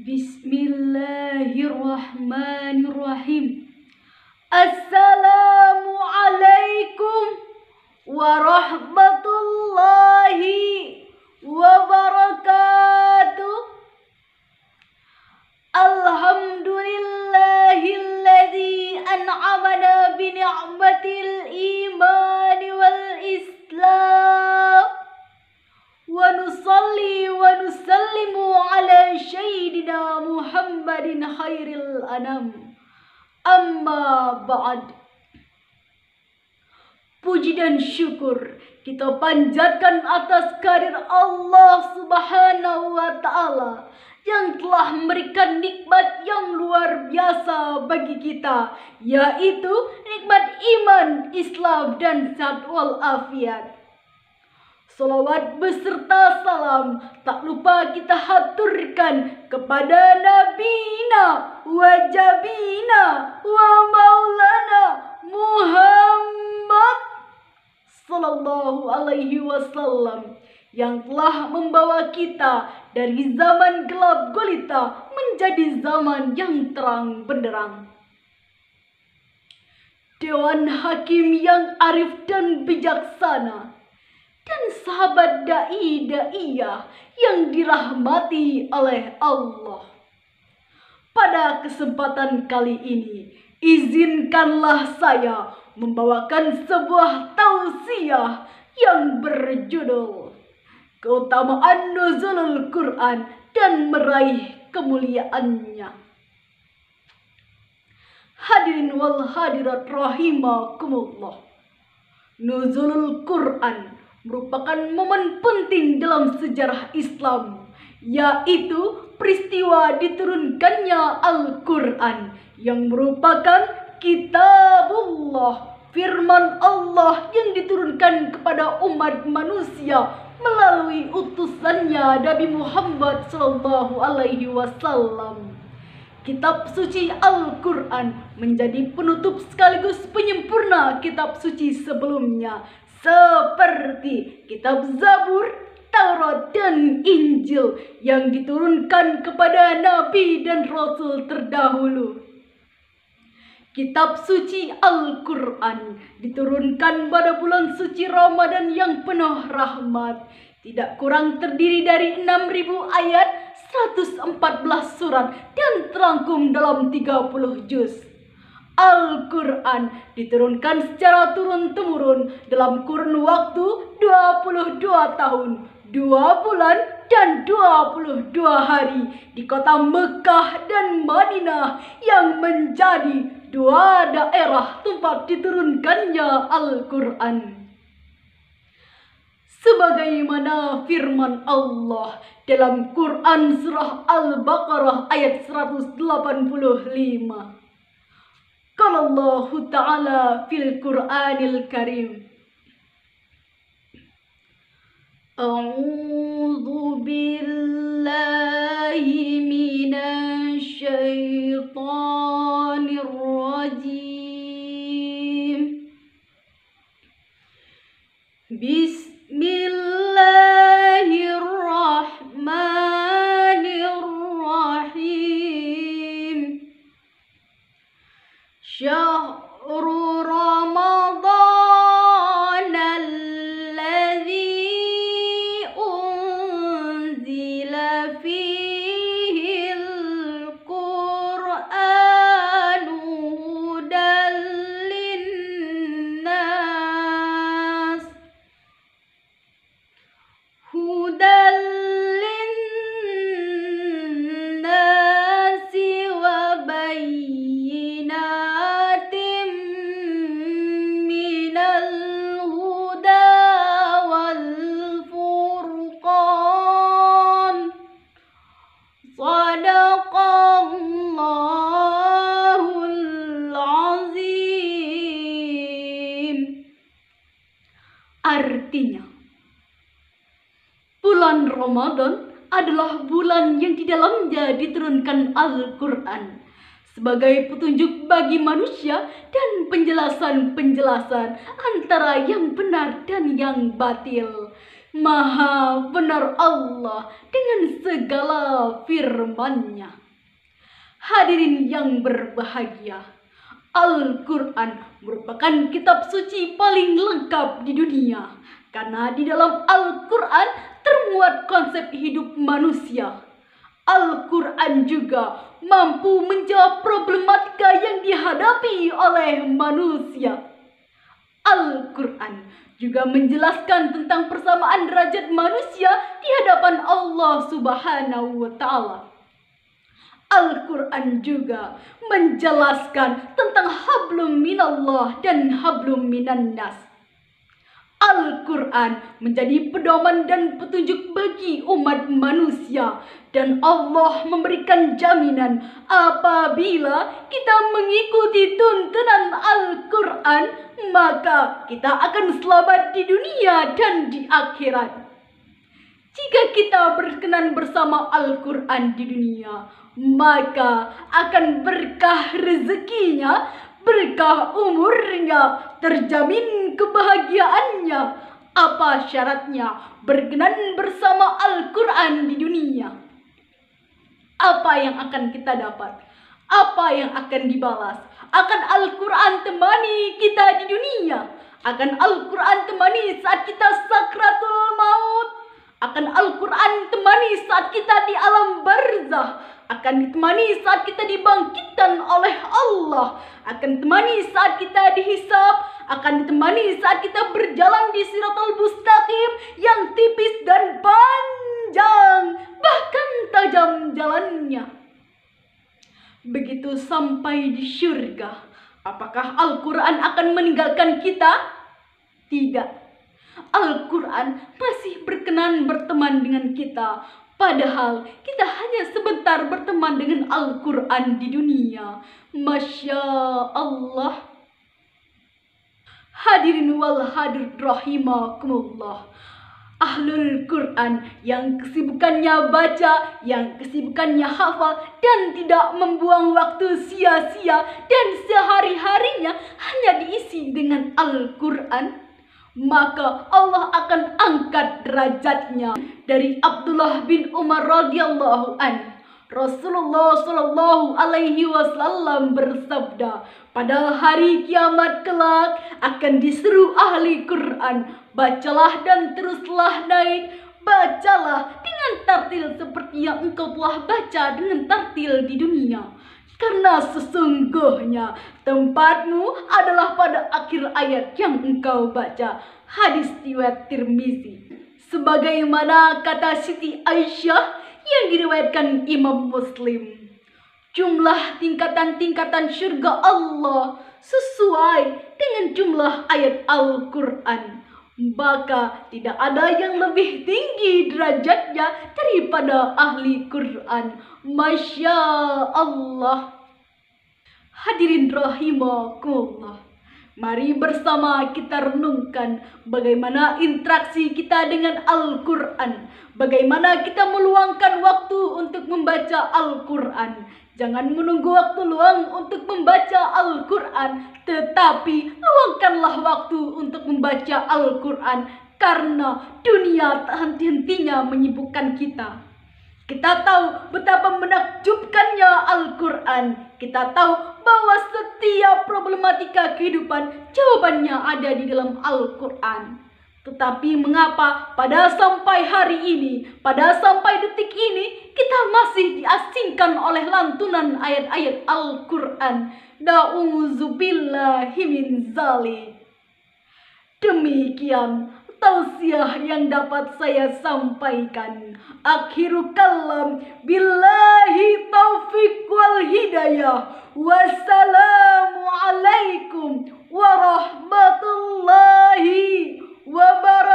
Bismillahirrahmanirrahim. Assalamualaikum warahmatullahi wabarakatuh. Alhamdulillahilladzi an'amana bi ni'matil imani wal islam. Wa nusalli wa nusallimu ala sayyidina Muhammadin khairil anam. Amma ba'd. Puji dan syukur kita panjatkan atas kehadirat Allah Subhanahu wa ta'ala yang telah memberikan nikmat yang luar biasa bagi kita, yaitu nikmat iman, Islam, dan sehat walafiat. Salawat beserta salam tak lupa kita haturkan kepada Nabina wa Jabina wa Maulana Muhammad sallallahu alaihi wasallam yang telah membawa kita dari zaman gelap gulita menjadi zaman yang terang benderang. Dewan Hakim yang arif dan bijaksana, dan sahabat da'i-da'iyah yang dirahmati oleh Allah. Pada kesempatan kali ini, izinkanlah saya membawakan sebuah tausiah yang berjudul Keutamaan Nuzulul Quran dan Meraih Kemuliaannya. Hadirin wal hadirat rahimakumullah. Nuzulul Quran merupakan momen penting dalam sejarah Islam, yaitu peristiwa diturunkannya Al-Quran yang merupakan kitabullah, firman Allah yang diturunkan kepada umat manusia melalui utusannya Nabi Muhammad SAW. Kitab suci Al-Quran menjadi penutup sekaligus penyempurna kitab suci sebelumnya, seperti kitab Zabur, Taurat, dan Injil yang diturunkan kepada Nabi dan Rasul terdahulu. Kitab suci Al-Quran diturunkan pada bulan suci Ramadan yang penuh rahmat. Tidak kurang terdiri dari 6.000 ayat, 114 surat, dan terangkum dalam 30 juz. Al-Quran diturunkan secara turun-temurun dalam kurun waktu 22 tahun, 2 bulan, dan 22 hari di kota Mekah dan Madinah yang menjadi dua daerah tempat diturunkannya Al-Quran. Sebagaimana firman Allah dalam Quran surah Al-Baqarah ayat 185. Qala Allah Ta'ala fil Qur'anil Karim. A'udzu billahi minasy syaithanir rajim. Bismillahirrahmanirrahim. Syahrul Ramadan alladzi unzila fihil Qur'anu hudan linnas. Hudan linnasi wa bayyinatin minal huda wal furqan. Sadaqallahul azim. Artinya, bulan Ramadan adalah bulan yang di dalamnya diturunkan Al-Quran sebagai petunjuk bagi manusia dan penjelasan-penjelasan antara yang benar dan yang batil. Maha benar Allah dengan segala firman-Nya. Hadirin yang berbahagia, Al-Quran merupakan kitab suci paling lengkap di dunia, karena di dalam Al-Quran termuat konsep hidup manusia. Al-Quran juga mampu menjawab problematika yang dihadapi oleh manusia. Al-Quran juga menjelaskan tentang persamaan derajat manusia di hadapan Allah Subhanahu wa Ta'ala. Al-Quran juga menjelaskan tentang hablum minallah dan hablum minannas. Al-Quran menjadi pedoman dan petunjuk bagi umat manusia, dan Allah memberikan jaminan apabila kita mengikuti tuntunan Al-Quran, maka kita akan selamat di dunia dan di akhirat. Jika kita berkenan bersama Al-Quran di dunia, maka akan berkah rezekinya, berkah umurnya, terjamin kebahagiaannya. Apa syaratnya berkenan bersama Al-Quran di dunia? Apa yang akan kita dapat? Apa yang akan dibalas? Akan Al-Quran temani kita di dunia? Akan Al-Quran temani saat kita sakratul maut? Akan Al-Quran temani saat kita di alam barzah? Akan ditemani saat kita dibangkitkan oleh Allah? Akan ditemani saat kita dihisab? Akan ditemani saat kita berjalan di Siratal Mustaqim yang tipis dan panjang, bahkan tajam jalannya. Begitu sampai di syurga, apakah Al-Quran akan meninggalkan kita? Tidak. Al-Quran masih berkenan berteman dengan kita, padahal kita hanya sebentar berteman dengan Al-Quran di dunia. Masya Allah. Hadirin wal hadir rahimakumullah. Ahlul Quran yang kesibukannya baca, yang kesibukannya hafal, dan tidak membuang waktu sia-sia, dan sehari-harinya hanya diisi dengan Al-Quran, maka Allah akan angkat derajatnya. Dari Abdullah bin Umar radhiyallahu an, Rasulullah Shallallahu Alaihi Wasallam bersabda, pada hari kiamat kelak akan diseru ahli Quran, bacalah dan teruslah naik, bacalah dengan tartil seperti yang engkau telah baca dengan tartil di dunia, karena sesungguhnya tempatmu adalah pada akhir ayat yang engkau baca. Hadis riwayat Tirmizi. Sebagaimana kata Siti Aisyah yang diriwayatkan Imam Muslim, jumlah tingkatan-tingkatan syurga Allah sesuai dengan jumlah ayat Al-Quran, maka tidak ada yang lebih tinggi derajatnya daripada ahli Quran. Masya Allah. Hadirin rahimakumullah, mari bersama kita renungkan bagaimana interaksi kita dengan Al-Quran, bagaimana kita meluangkan waktu untuk membaca Al-Quran. Jangan menunggu waktu luang untuk membaca Al-Quran, tetapi luangkanlah waktu untuk membaca Al-Quran, karena dunia tak henti-hentinya menyibukkan kita. Kita tahu betapa menakjubkannya Al-Quran. Kita tahu bahwa setiap problematika kehidupan jawabannya ada di dalam Al-Quran. Tetapi mengapa pada sampai hari ini, pada sampai detik ini, kita masih diasingkan oleh lantunan ayat-ayat Al-Quran? Na'udzubillahi min dzalik. Demikian tausiah yang dapat saya sampaikan. Akhiru kalam, billahi taufiq wal hidayah. Wassalamualaikum warahmatullahi wabarakatuh.